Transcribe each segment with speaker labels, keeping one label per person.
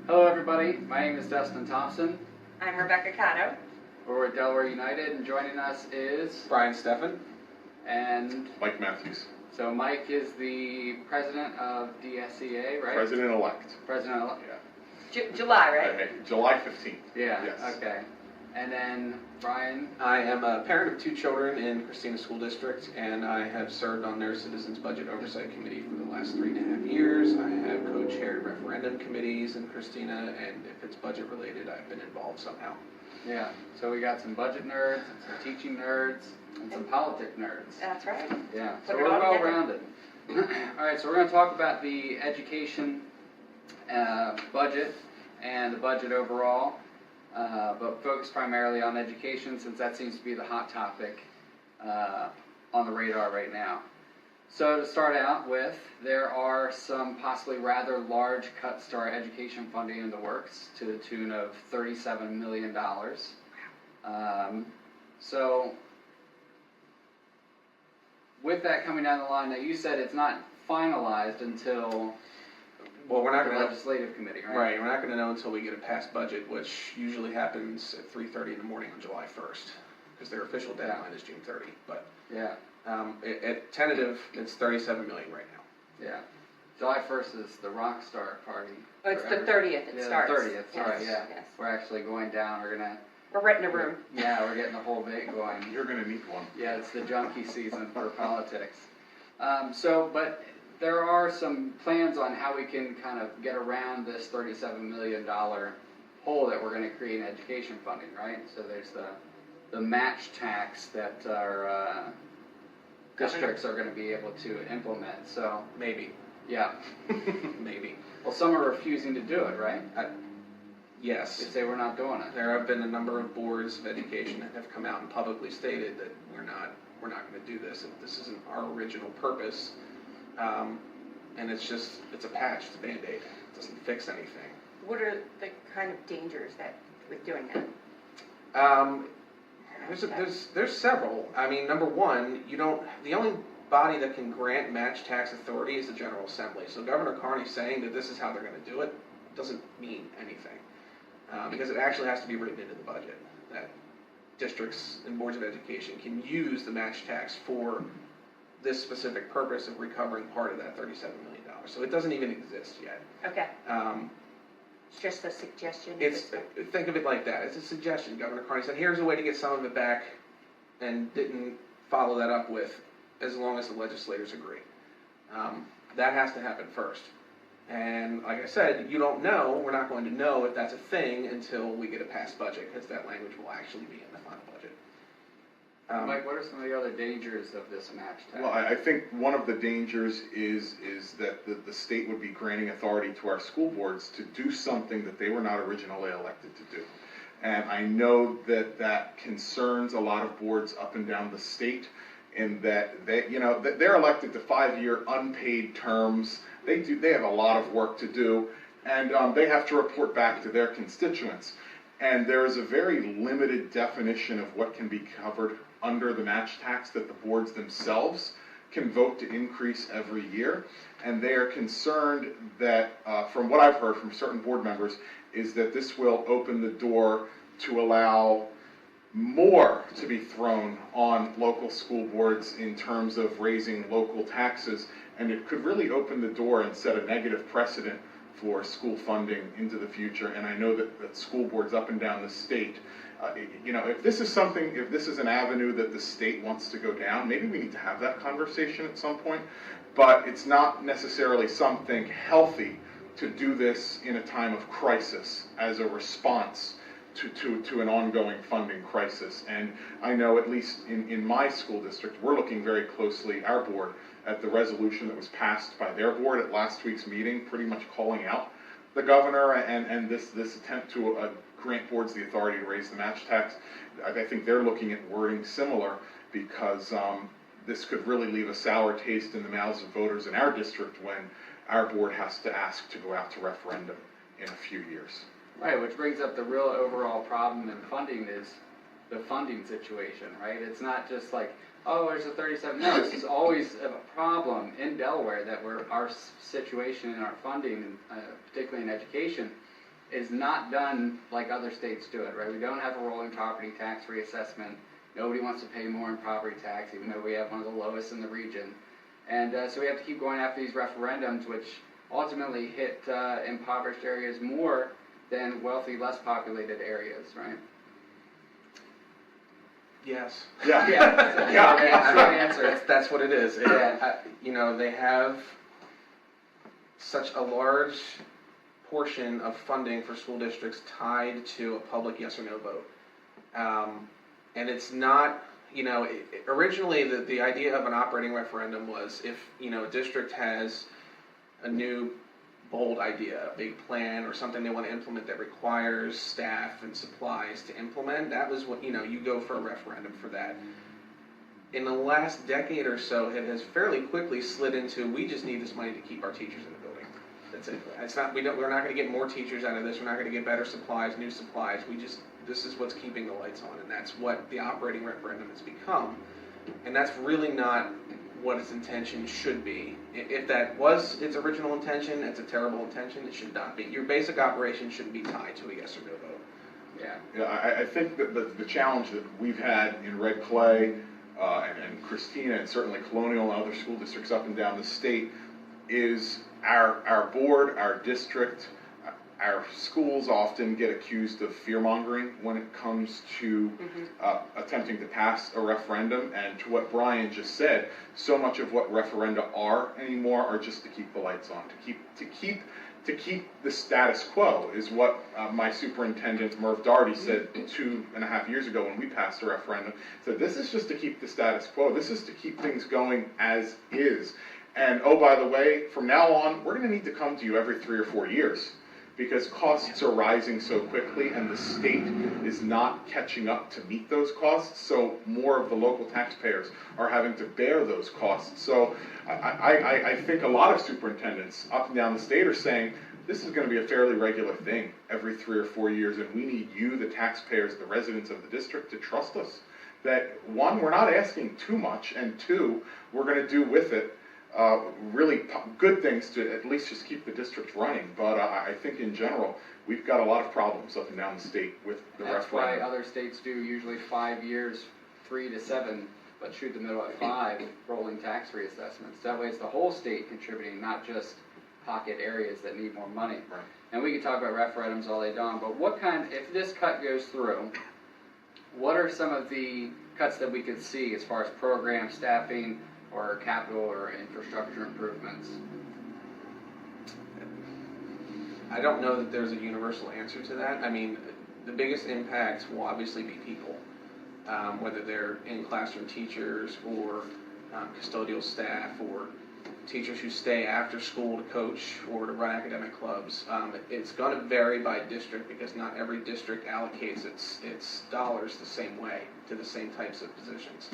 Speaker 1: Hello everybody, my name is Dustin Thompson.
Speaker 2: I'm Rebecca Cotto.
Speaker 1: We're with Delaware United, and joining us is
Speaker 3: Stephan.
Speaker 1: And
Speaker 4: Mike Matthews.
Speaker 1: So Mike is the president of DSEA, right?
Speaker 4: President-elect.
Speaker 1: President-elect.
Speaker 4: Yeah.
Speaker 2: July, right?
Speaker 4: Okay. July 15th.
Speaker 1: Yeah,
Speaker 4: yes.
Speaker 1: Okay. And then Brian?
Speaker 3: I am a parent of 2 children in Christina School District, and I have served on their Citizens Budget Oversight Committee for the last 3.5 years. I have co-chaired referendum committees in Christina, and if it's budget related, I've been involved somehow.
Speaker 1: Yeah, so we got some budget nerds, and some teaching nerds, and some politic nerds.
Speaker 2: That's right.
Speaker 1: Yeah,
Speaker 2: Put
Speaker 1: so
Speaker 2: it
Speaker 1: we're
Speaker 2: all
Speaker 1: well
Speaker 2: together.
Speaker 1: rounded. All right, so we're going to talk about the education budget and the budget overall. But focus primarily on education, since that seems to be the hot topic on the radar right now. So to start out with, there are some possibly rather large cuts to our education funding in the works to the tune of $37 million. So with that coming down the line, now you said it's not finalized until
Speaker 3: We're not
Speaker 1: the
Speaker 3: going to
Speaker 1: legislative committee, right?
Speaker 3: Right, we're not going to know until we get a passed budget, which usually happens at 3:30 in the morning on July 1st, because their official deadline is June 30. But
Speaker 1: Yeah,
Speaker 3: at tentative, it's 37 million right now.
Speaker 1: yeah. July 1st is the rock star party.
Speaker 2: Oh, it's
Speaker 1: for
Speaker 2: the
Speaker 1: everybody.
Speaker 2: 30th it
Speaker 1: Yeah,
Speaker 2: starts.
Speaker 1: the 30th, sorry,
Speaker 2: Yes,
Speaker 1: yeah.
Speaker 2: yes.
Speaker 1: We're actually going down,
Speaker 2: We're renting a room.
Speaker 1: we're getting the whole bit going.
Speaker 4: You're going to need one.
Speaker 1: Yeah, it's the junkie season for politics. But there are some plans on how we can kind of get around this $37 million hole that we're going to create in education funding, right? So there's the match tax that our districts are going to be able to implement. So
Speaker 3: Maybe.
Speaker 1: yeah,
Speaker 3: Maybe.
Speaker 1: well, some are refusing to do it, right?
Speaker 3: Yes.
Speaker 1: They say we're not doing it.
Speaker 3: There have been a number of boards of education that have come out and publicly stated that we're not going to do this, and this isn't our original purpose. And it's a patch, it's a Band-Aid. It doesn't fix anything.
Speaker 2: What are the kind of dangers that with doing that?
Speaker 3: There's several. I mean, number one, the only body that can grant match tax authority is the General Assembly. So Governor Carney saying that this is how they're going to do it doesn't mean anything. Because it actually has to be written into the budget that districts and boards of education can use the match tax for this specific purpose of recovering part of that $37 million. So it doesn't even exist yet.
Speaker 2: Okay. It's just a suggestion.
Speaker 3: Think of it like that. It's a suggestion. Governor Carney said, here's a way to get some of it back, and didn't follow that up with, as long as the legislators agree. That has to happen first. And like I said, you don't know, we're not going to know if that's a thing until we get a passed budget, because that language will actually be in the final budget.
Speaker 1: Mike, what are some of the other dangers of this match tax?
Speaker 4: Well, I think one of the dangers is that the state would be granting authority to our school boards to do something that they were not originally elected to do. And I know that concerns a lot of boards up and down the state, in that they're elected to 5-year unpaid terms. They have a lot of work to do, and they have to report back to their constituents. And there is a very limited definition of what can be covered under the match tax that the boards themselves can vote to increase every year. And they are concerned that, from what I've heard from certain board members, is that this will open the door to allow more to be thrown on local school boards in terms of raising local taxes, and it could really open the door and set a negative precedent for school funding into the future. And I know that school boards up and down the state, if this is an avenue that the state wants to go down, maybe we need to have that conversation at some point, but it's not necessarily something healthy to do this in a time of crisis as a response to an ongoing funding crisis. And I know, at least in my school district, we're looking very closely, our board, at the resolution that was passed by their board at last week's meeting, pretty much calling out the governor and this attempt to grant boards the authority to raise the match tax. I think they're looking at wording similar, because this could really leave a sour taste in the mouths of voters in our district when our board has to ask to go out to referendum in a few years.
Speaker 1: Right, which brings up the real overall problem in funding is the funding situation, right? It's not just like, oh, there's a 37. No, this is always a problem in Delaware, that our situation and our funding, particularly in education, is not done like other states do it, right? We don't have a rolling property tax reassessment. Nobody wants to pay more in property tax, even though we have one of the lowest in the region. And so we have to keep going after these referendums, which ultimately hit impoverished areas more than wealthy, less populated areas, right?
Speaker 3: Yes.
Speaker 4: Yeah.
Speaker 1: Yeah. Short answer.
Speaker 3: That's what it is. You know, they have such a large portion of funding for school districts tied to a public yes or no vote. And it's not, you know, originally the idea of an operating referendum was if, you know, a district has a new bold idea, a big plan, or something they want to implement that requires staff and supplies to implement, that was what, you know, you go for a referendum for that. In the last decade or so, it has fairly quickly slid into, we just need this money to keep our teachers in the building. That's it. It's not, we're not going to get more teachers out of this, we're not going to get better supplies, new supplies, this is what's keeping the lights on, and that's what the operating referendum has become. And that's really not what its intention should be. If that was its original intention, it's a terrible intention. It should not be. Your basic operation shouldn't be tied to a yes or no vote.
Speaker 1: Yeah.
Speaker 4: I think that the challenge that we've had in Red Clay and Christina and certainly Colonial and other school districts up and down the state is our board, our district, our schools often get accused of fear-mongering when it comes to attempting to pass a referendum, and to what Brian just said, so much of what referenda are anymore are just to keep the lights on, to keep the status quo, is what my superintendent Merv Daugherty said 2.5 years ago when we passed a referendum. Said this is just to keep the status quo. This is to keep things going as is. And oh, by the way, from now on, we're going to need to come to you every 3 or 4 years, because costs are rising so quickly and the state is not catching up to meet those costs, so more of the local taxpayers are having to bear those costs. So I think a lot of superintendents up and down the state are saying, this is going to be a fairly regular thing every 3 or 4 years, and we need you, the taxpayers, the residents of the district, to trust us. That one, we're not asking too much, and two, we're going to do with it really good things to at least just keep the district running. But I think in general, we've got a lot of problems up and down the state with the referendum.
Speaker 1: That's why other states do usually 5 years, 3 to 7, but shoot the middle at 5 rolling tax reassessments. That way it's the whole state contributing, not just pocket areas that need more money.
Speaker 4: Right.
Speaker 1: And we could talk about referendums all day long, but if this cut goes through, what are some of the cuts that we could see as far as program staffing, or capital or infrastructure improvements?
Speaker 3: I don't know that there's a universal answer to that. I mean, the biggest impacts will obviously be people, whether they're in-classroom teachers or custodial staff or teachers who stay after school to coach or to run academic clubs. It's going to vary by district because not every district allocates its dollars the same way to the same types of positions.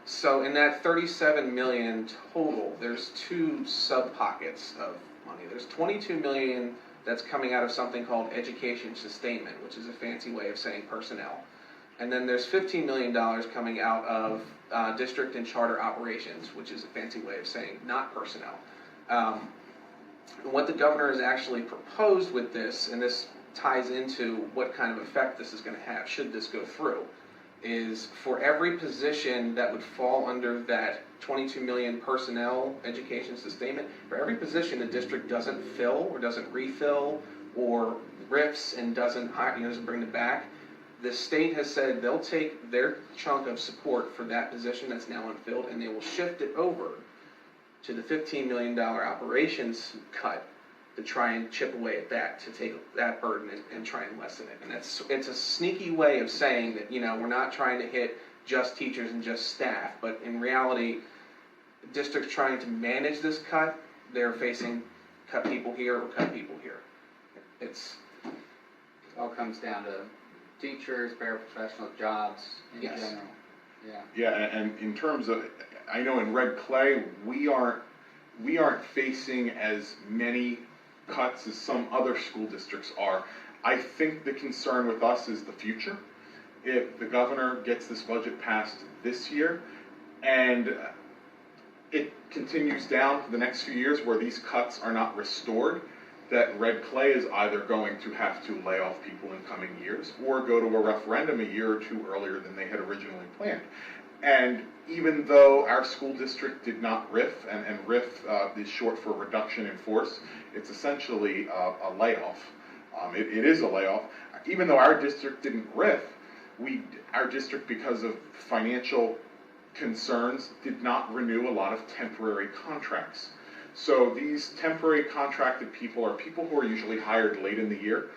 Speaker 3: So in that 37 million total, there's 2 sub-pockets of money. There's 22 million that's coming out of something called education sustainment, which is a fancy way of saying personnel. And then there's $15 million coming out of district and charter operations, which is a fancy way of saying not personnel. What the governor has actually proposed with this, and this ties into what kind of effect this is going to have should this go through, is for every position that would fall under that 22 million personnel education sustainment, for every position the district doesn't fill or doesn't refill or rips and doesn't hire, doesn't bring them back, the state has said they'll take their chunk of support for that position that's now unfilled and they will shift it over to the $15 million operations cut to try and chip away at that, to take that burden and try and lessen it. And it's a sneaky way of saying that, we're not trying to hit just teachers and just staff, but in reality, districts trying to manage this cut, they're facing cut people here or cut people here. It
Speaker 1: all comes down to teachers, paraprofessional jobs in general.
Speaker 4: Yeah, and in terms of, I know in Red Clay, we aren't facing as many cuts as some other school districts are. I think the concern with us is the future. If the governor gets this budget passed this year, and it continues down for the next few years where these cuts are not restored, that Red Clay is either going to have to lay off people in coming years or go to a referendum a year or two earlier than they had originally planned. And even though our school district did not RIF, and RIF is short for reduction in force, it's essentially a layoff. It is a layoff. Even though our district didn't RIF, our district, because of financial concerns, did not renew a lot of temporary contracts. So these temporary contracted people are people who are usually hired late in the year,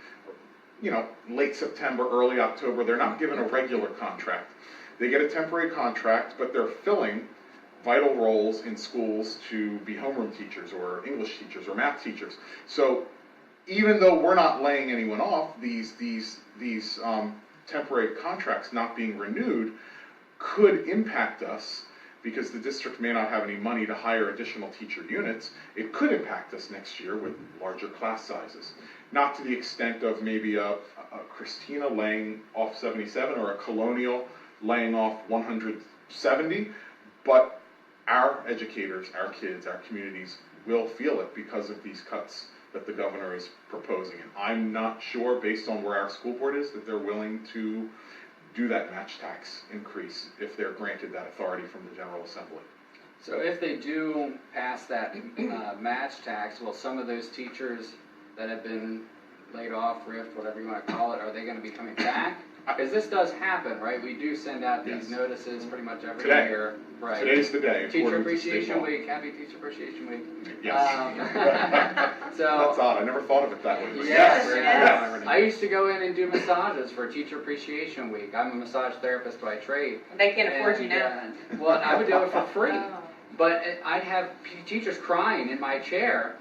Speaker 4: late September, early October. They're not given a regular contract. They get a temporary contract, but they're filling vital roles in schools to be homeroom teachers or English teachers or math teachers. So even though we're not laying anyone off, these temporary contracts not being renewed could impact us because the district may not have any money to hire additional teacher units. It could impact us next year with larger class sizes. Not to the extent of maybe a Christina laying off 77 or a Colonial laying off 170, but our educators, our kids, our communities will feel it because of these cuts that the governor is proposing. And I'm not sure, based on where our school board is, that they're willing to do that match tax increase if they're granted that authority from the General Assembly.
Speaker 1: So if they do pass that match tax, will some of those teachers that have been laid off, rift, whatever you want to call it, are they going to be coming back? Because this does happen, right? We do send out these notices pretty much every year. Right.
Speaker 4: Today's the day.
Speaker 1: Teacher Appreciation Week. Happy Teacher Appreciation Week.
Speaker 4: Yes.
Speaker 1: So
Speaker 4: that's odd. I never thought of it that way.
Speaker 1: Yes. I used to go in and do massages for Teacher Appreciation Week. I'm a massage therapist by trade.
Speaker 2: They can't afford you now.
Speaker 1: Well, I would do it for free.
Speaker 2: Oh.
Speaker 1: But I'd have teachers crying in my chair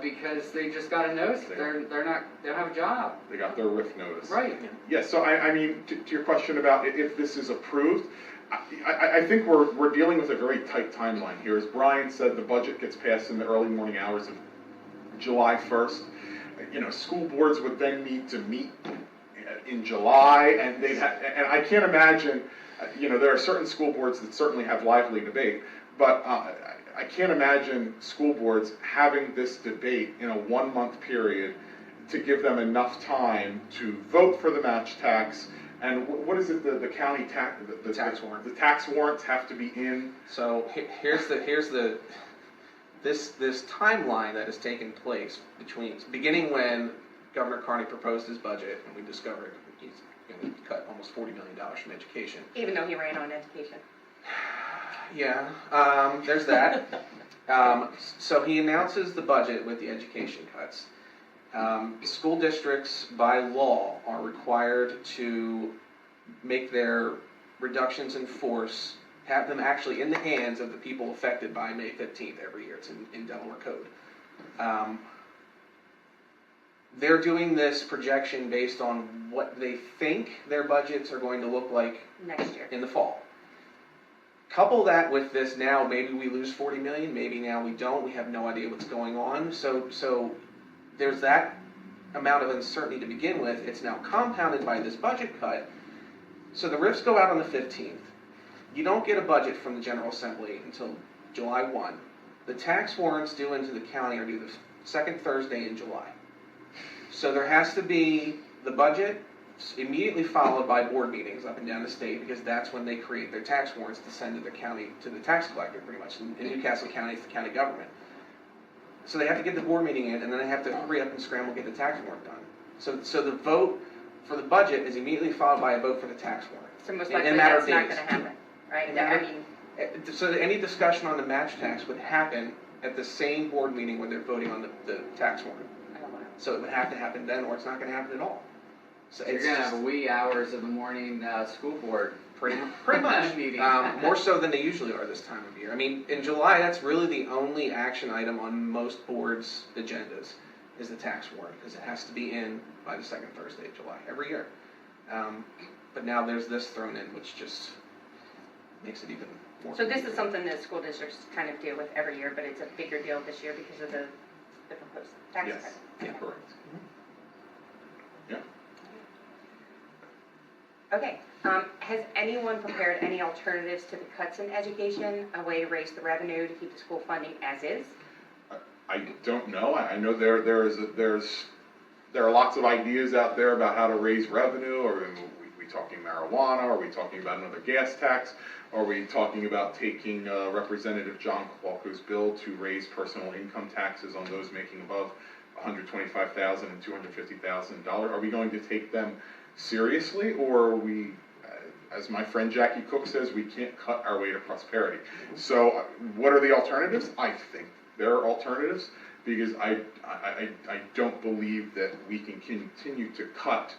Speaker 1: because they just got a notice. They don't have a job.
Speaker 4: They got their RIF notice.
Speaker 1: Right.
Speaker 4: Yes. So I mean, to your question about if this is approved, I think we're dealing with a very tight timeline here. As Brian said, the budget gets passed in the early morning hours of July 1st. School boards would then need to meet in July, and and I can't imagine. There are certain school boards that certainly have lively debate, but I can't imagine school boards having this debate in a 1-month period to give them enough time to vote for the match tax. And what is it? The county tax, the
Speaker 3: tax warrant.
Speaker 4: The tax warrants have to be in.
Speaker 3: So here's this timeline that has taken place beginning when Governor Carney proposed his budget, and we discovered he's going to cut almost $40 million from education.
Speaker 2: Even though he ran on education.
Speaker 3: Yeah, there's that. So he announces the budget with the education cuts. School districts, by law, are required to make their reductions in force, have them actually in the hands of the people affected by May 15th every year. It's in Delaware Code. They're doing this projection based on what they think their budgets are going to look like
Speaker 2: next year
Speaker 3: in the fall. Couple that with this now, maybe we lose 40 million, maybe now we don't, we have no idea what's going on. So there's that amount of uncertainty to begin with. It's now compounded by this budget cut. So the RIFs go out on the 15th. You don't get a budget from the General Assembly until July 1. The tax warrants due into the county are due the second Thursday in July. So there has to be the budget immediately followed by board meetings up and down the state, because that's when they create their tax warrants to send to the county, to the tax collector, pretty much. In Newcastle County, it's the county government. So they have to get the board meeting in, and then they have to hurry up and scramble to get the tax warrant done. So the vote for the budget is immediately followed by a vote for the tax warrant.
Speaker 2: So most likely that's not going to happen, right?
Speaker 3: So any discussion on the match tax would happen at the same board meeting when they're voting on the tax warrant. So it would have to happen then, or it's not going to happen at all.
Speaker 1: So you're going to have wee hours of the morning school board
Speaker 3: pretty much
Speaker 1: meeting.
Speaker 3: More so than they usually are this time of year. I mean, in July, that's really the only action item on most boards' agendas is the tax warrant, because it has to be in by the second Thursday of July every year. But now there's this thrown in, which just makes it even more.
Speaker 2: So this is something that school districts kind of deal with every year, but it's a bigger deal this year because of the proposed tax cut.
Speaker 4: Yeah, correct. Yeah.
Speaker 2: Okay, has anyone prepared any alternatives to the cuts in education, a way to raise the revenue to keep the school funding as is?
Speaker 4: I don't know. I know there are lots of ideas out there about how to raise revenue. Are we talking marijuana? Are we talking about another gas tax? Are we talking about taking Representative John Kowalko's bill to raise personal income taxes on those making above $125,000 and $250,000? Are we going to take them seriously, or are we, as my friend Jackie Cook says, we can't cut our way to prosperity? So what are the alternatives? I think there are alternatives, because I don't believe that we can continue to cut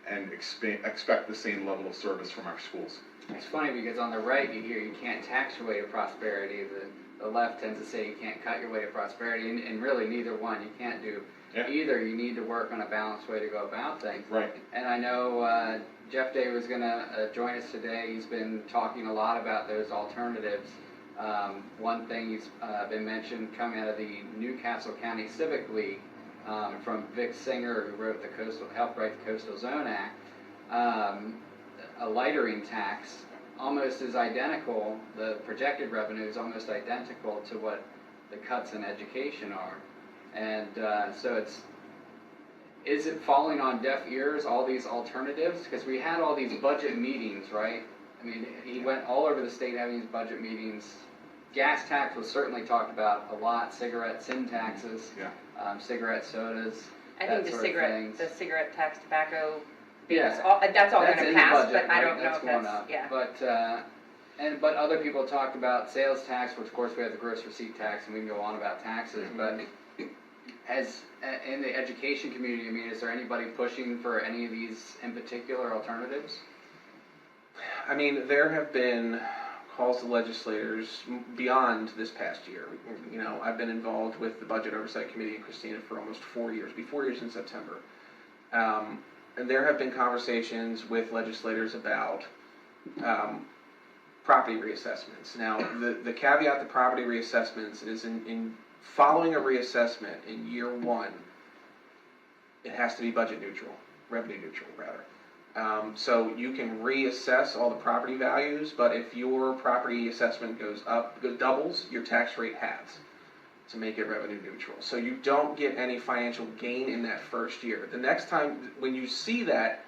Speaker 4: and expect the same level of service from our schools.
Speaker 1: It's funny because on the right you hear you can't tax your way to prosperity. The left tends to say you can't cut your way to prosperity, and really neither one. You can't do either. You need to work on a balanced way to go about things.
Speaker 4: Right.
Speaker 1: And I know Jeff Day was going to join us today. He's been talking a lot about those alternatives. One thing he's been mentioned coming out of the Newcastle County Civic League from Vic Singer, who wrote helped write the Coastal Zone Act. A lightering tax almost is identical. The projected revenue is almost identical to what the cuts in education are, and so is it falling on deaf ears, all these alternatives? Because we had all these budget meetings, right? I mean, he went all over the state having these budget meetings. Gas tax was certainly talked about a lot. Sin taxes, cigarette sodas.
Speaker 2: I think the cigarette tax, tobacco.
Speaker 1: Yeah,
Speaker 2: that's all going to pass,
Speaker 1: budget,
Speaker 2: but I don't
Speaker 1: that's
Speaker 2: know if
Speaker 1: up.
Speaker 2: yeah.
Speaker 1: But other people talked about sales tax, which of course we have the gross receipt tax, and we can go on about taxes. But as in the education community, I mean, is there anybody pushing for any of these in particular alternatives?
Speaker 3: I mean, there have been calls to legislators beyond this past year. You know, I've been involved with the Budget Oversight Committee in Christina for almost 4 years, 4 years in September. And there have been conversations with legislators about property reassessments. Now, the caveat to property reassessments is in following a reassessment in year one, it has to be budget neutral, revenue neutral rather. So you can reassess all the property values, but if your property assessment doubles, your tax rate halves to make it revenue neutral. So you don't get any financial gain in that first year. The next time when you see that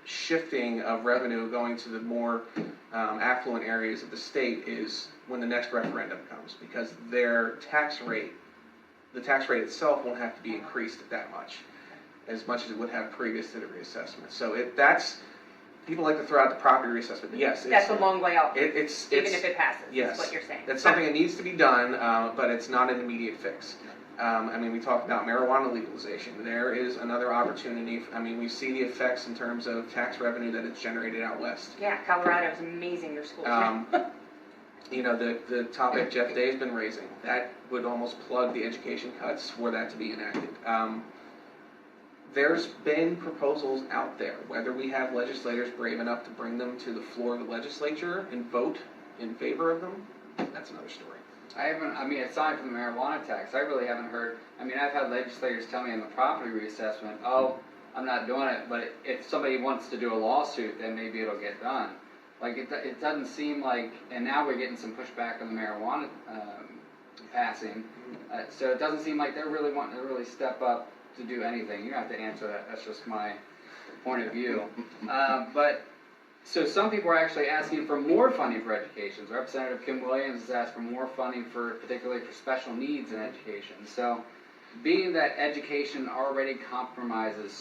Speaker 3: shifting of revenue going to the more affluent areas of the state is when the next referendum comes, because their tax rate, the tax rate itself won't have to be increased that much as it would have previous to the reassessment. So that's, people like to throw out the property reassessment. Yes,
Speaker 2: that's a long way off.
Speaker 3: Even
Speaker 2: if it passes,
Speaker 3: yes,
Speaker 2: is what you're saying.
Speaker 3: That's something that needs to be done, but it's not an immediate fix. I mean, we talked about marijuana legalization. There is another opportunity. I mean, we see the effects in terms of tax revenue that it's generated out west.
Speaker 2: Yeah, Colorado is amazing, their schools.
Speaker 3: You know, the topic Jeff Day has been raising, that would almost plug the education cuts for that to be enacted. There's been proposals out there. Whether we have legislators brave enough to bring them to the floor of the legislature and vote in favor of them, that's another story.
Speaker 1: Aside from the marijuana tax, I really haven't heard. I mean, I've had legislators tell me in the property reassessment, oh, I'm not doing it, but if somebody wants to do a lawsuit, then maybe it'll get done. Like, it doesn't seem like, and now we're getting some pushback on the marijuana passing, so it doesn't seem like they're really wanting to really step up to do anything. You don't have to answer that. That's just my point of view. So some people are actually asking for more funding for education. Representative Kim Williams has asked for more funding particularly for special needs in education. So being that education already comprises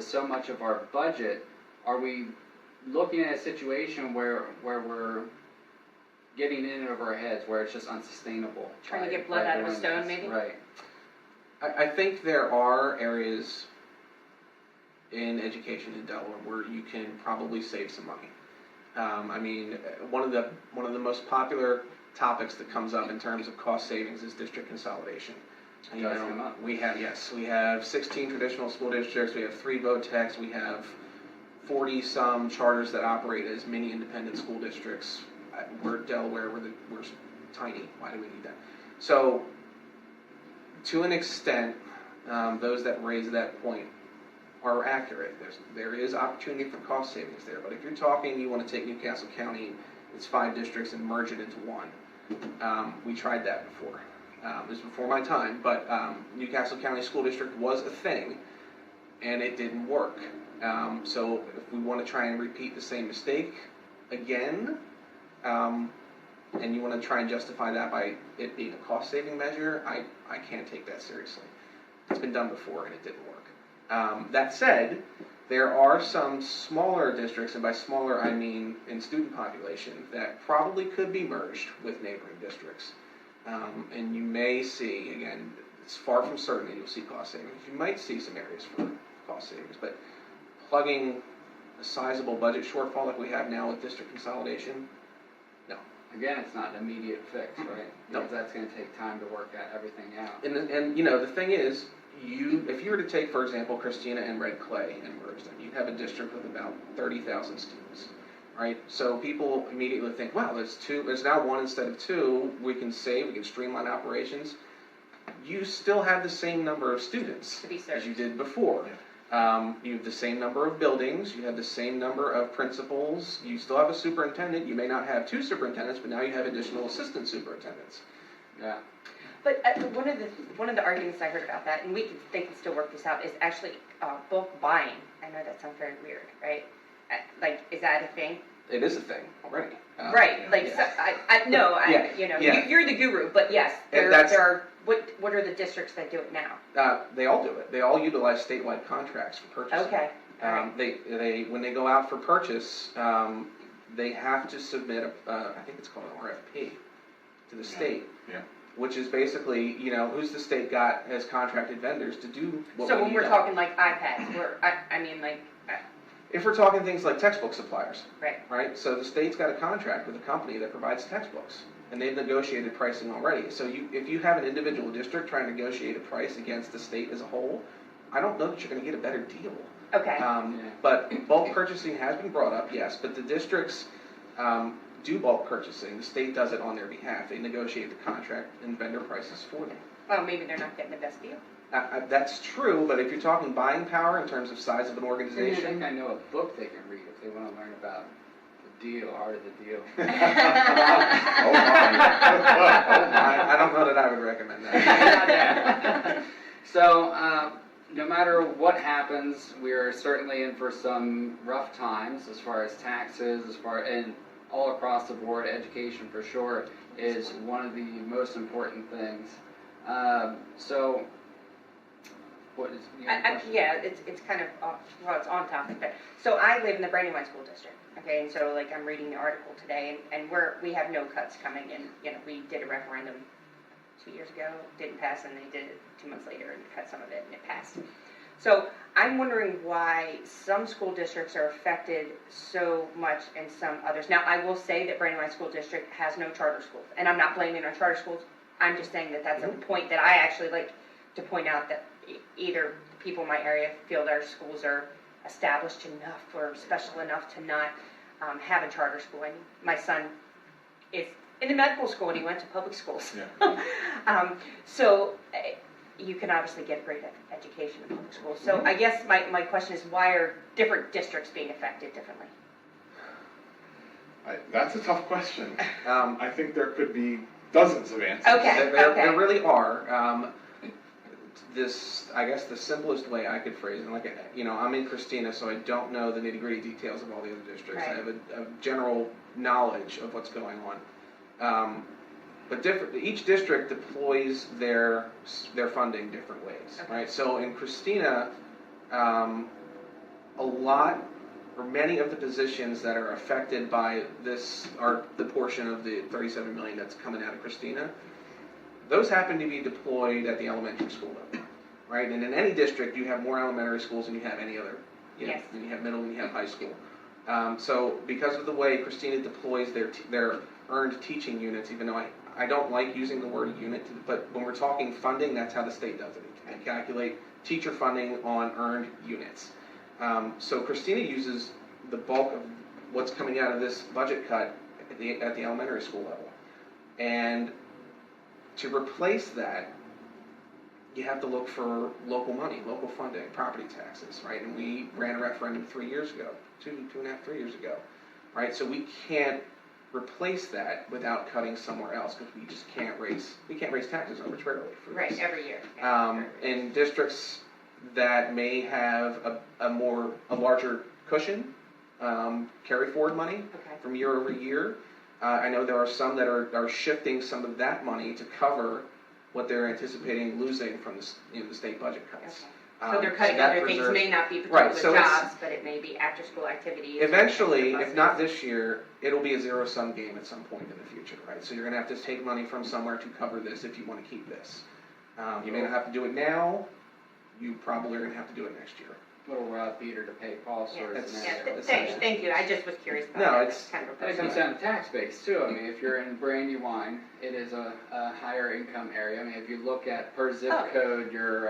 Speaker 1: so much of our budget, are we looking at a situation where we're getting in over our heads, where it's just unsustainable?
Speaker 2: Trying to get blood out of a stone, maybe?
Speaker 1: Right.
Speaker 3: I think there are areas in education in Delaware where you can probably save some money. I mean, one of the most popular topics that comes up in terms of cost savings is district consolidation. We have 16 traditional school districts. We have 3 vote techs. We have 40 some charters that operate as mini independent school districts. We're Delaware. We're tiny. Why do we need that? So, to an extent, those that raise that point are accurate. There is opportunity for cost savings there, but if you're talking, you want to take Newcastle County, it's 5 districts, and merge it into one. We tried that before. It was before my time, but Newcastle County School District was a thing, and it didn't work. So if we want to try and repeat the same mistake again, and you want to try and justify that by it being a cost-saving measure, I can't take that seriously. It's been done before, and it didn't work. That said, there are some smaller districts, and by smaller I mean in student population, that probably could be merged with neighboring districts. And you may see, again, it's far from certain that you'll see cost savings. You might see some areas for cost savings, but plugging a sizable budget shortfall like we have now with district consolidation, no.
Speaker 1: Again, it's not an immediate fix, right?
Speaker 3: No.
Speaker 1: Because that's going to take time to work everything out.
Speaker 3: And you know, the thing is, if you were to take, for example, Christina and Red Clay and merge them, you'd have a district with about 30,000 students, right? So people immediately think, wow, there's now 1 instead of 2, we can save, we can streamline operations. You still have the same number of students as you did before. You have the same number of buildings, you have the same number of principals, you still have a superintendent, you may not have 2 superintendents, but now you have additional assistant superintendents.
Speaker 1: Yeah.
Speaker 2: But one of the arguments I heard about that, and they can still work this out, is actually bulk buying. I know that sounds very weird, right? Like, is that a thing?
Speaker 3: It is a thing already.
Speaker 2: Right. Like,
Speaker 3: yeah.
Speaker 2: so, you know, you're the guru, but yes, there are. What are the districts that do it now?
Speaker 3: They all do it. They all utilize statewide contracts for purchasing.
Speaker 2: Okay.
Speaker 3: They when they go out for purchase, they have to submit I think it's called an RFP to the state.
Speaker 4: Yeah.
Speaker 3: Which is basically, you know, who's the state got as contracted vendors to do what
Speaker 2: So
Speaker 3: we
Speaker 2: when
Speaker 3: need
Speaker 2: we're
Speaker 3: done.
Speaker 2: talking like iPads,
Speaker 3: If we're talking things like textbook suppliers,
Speaker 2: right?
Speaker 3: right? So the state's got a contract with a company that provides textbooks, and they've negotiated pricing already. So if you have an individual district trying to negotiate a price against the state as a whole, I don't know that you're going to get a better deal.
Speaker 2: Okay.
Speaker 3: But bulk purchasing has been brought up, yes, but the districts do bulk purchasing. The state does it on their behalf. They negotiate the contract and vendor prices for them.
Speaker 2: Well, maybe they're not getting the best deal.
Speaker 3: That's true, but if you're talking buying power in terms of size of an
Speaker 1: I
Speaker 3: organization,
Speaker 1: think I know a book they can read if they want to learn about the deal, art of the deal.
Speaker 4: Oh my.
Speaker 3: I don't know that I would recommend that.
Speaker 1: So, no matter what happens, we're certainly in for some rough times as far as taxes, and all across the board. Education for sure is one of the most important things. So, what is your question?
Speaker 2: Yeah, it's kind of it's on topic. But so I live in the Brandywine School District. Okay, and so like I'm reading the article today, and we have no cuts coming in. You know, we did a referendum 2 years ago, didn't pass, and they did it 2 months later and cut some of it, and it passed. So I'm wondering why some school districts are affected so much and some others. Now, I will say that Brandywine School District has no charter schools, and I'm not blaming our charter schools. I'm just saying that that's a point that I actually like to point out, that either people in my area feel their schools are established enough or special enough to not have a charter school. And my son is in the medical school and he went to public schools.
Speaker 4: Yeah.
Speaker 2: So you can obviously get a great education in public schools. So I guess my question is, why are different districts being affected differently?
Speaker 4: That's a tough question. I think there could be dozens of answers.
Speaker 2: Okay.
Speaker 3: There really are. I guess the simplest way I could phrase it, like, you know, I'm in Christina, so I don't know the nitty-gritty details of all the other districts.
Speaker 2: Right.
Speaker 3: I have a general knowledge of what's going on. But each district deploys their funding different ways,
Speaker 2: Okay.
Speaker 3: right? So in Christina, many of the positions that are affected by this are the portion of the $37 million that's coming out of Christina. Those happen to be deployed at the elementary school level, right? And in any district, you have more elementary schools than you have any other.
Speaker 2: Yes.
Speaker 3: You have middle and you have high school. So because of the way Christina deploys their earned teaching units, even though I don't like using the word unit, but when we're talking funding, that's how the state does it. They calculate teacher funding on earned units. So Christina uses the bulk of what's coming out of this budget cut at the elementary school level. And to replace that, you have to look for local money, local funding, property taxes, right? And we ran a referendum 3 years ago, 2.5, 3 years ago, right? So we can't replace that without cutting somewhere else because we just can't raise taxes arbitrarily for this.
Speaker 2: Right, every year.
Speaker 3: In districts that may have a larger cushion, carry forward money
Speaker 2: Okay.
Speaker 3: from year over year. I know there are some that are shifting some of that money to cover what they're anticipating losing from the state budget cuts.
Speaker 2: Okay. So they're cutting
Speaker 3: that
Speaker 2: other things,
Speaker 3: preserves-
Speaker 2: may not be
Speaker 3: Right,
Speaker 2: particular
Speaker 3: so it's-
Speaker 2: jobs, but it may be after-school activities. or
Speaker 3: Eventually,
Speaker 2: extra
Speaker 3: if not
Speaker 2: buses.
Speaker 3: this year, it'll be a zero-sum game at some point in the future, right? So you're gonna have to take money from somewhere to cover this if you wanna keep this. You may not have to do it now, you probably are gonna have to do it next year.
Speaker 1: Little Peter to pay Paul
Speaker 2: Yeah,
Speaker 1: sort of
Speaker 3: That's-
Speaker 1: scenario.
Speaker 2: thank you, I just was curious about
Speaker 3: No,
Speaker 2: that.
Speaker 3: it's-
Speaker 2: That's kind of a
Speaker 1: And it comes
Speaker 2: personal-
Speaker 1: down to tax base too. I mean, if you're in brandy wine, it is a higher income area. I mean, if you look at per zip
Speaker 2: Oh.
Speaker 1: code, your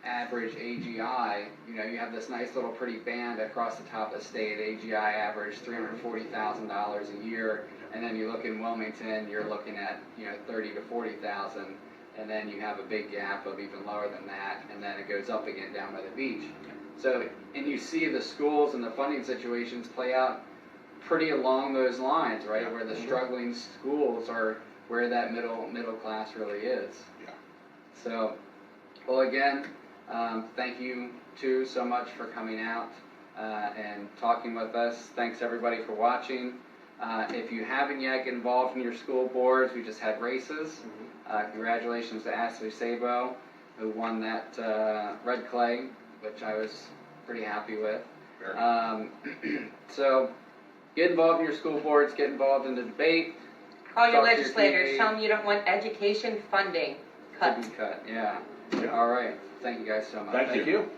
Speaker 1: average AGI, you have this nice little pretty band across the top of the state. AGI average $340,000 a year, and then you look in Wilmington, you're looking at 30 to 40,000, and then you have a big gap of even lower than that, and then it goes up again down by the beach. So, and you see the schools and the funding situations play out pretty along those lines, right? Where the struggling schools are where that middle class really is.
Speaker 4: Yeah.
Speaker 1: So, well, again, thank you two so much for coming out and talking with us. Thanks everybody for watching. If you haven't yet get involved in your school boards, we just had races. Congratulations to Ashley Sabo, who won that red clay, which I was pretty happy with. So, get involved in your school boards, get involved in the debate.
Speaker 2: Call your
Speaker 1: Talk to your
Speaker 2: legislators,
Speaker 1: teammates.
Speaker 2: tell them you don't want education funding cut.
Speaker 1: To be cut, yeah.
Speaker 4: Yeah.
Speaker 1: All right. Thank you guys so much.
Speaker 4: Thank
Speaker 3: Thank you.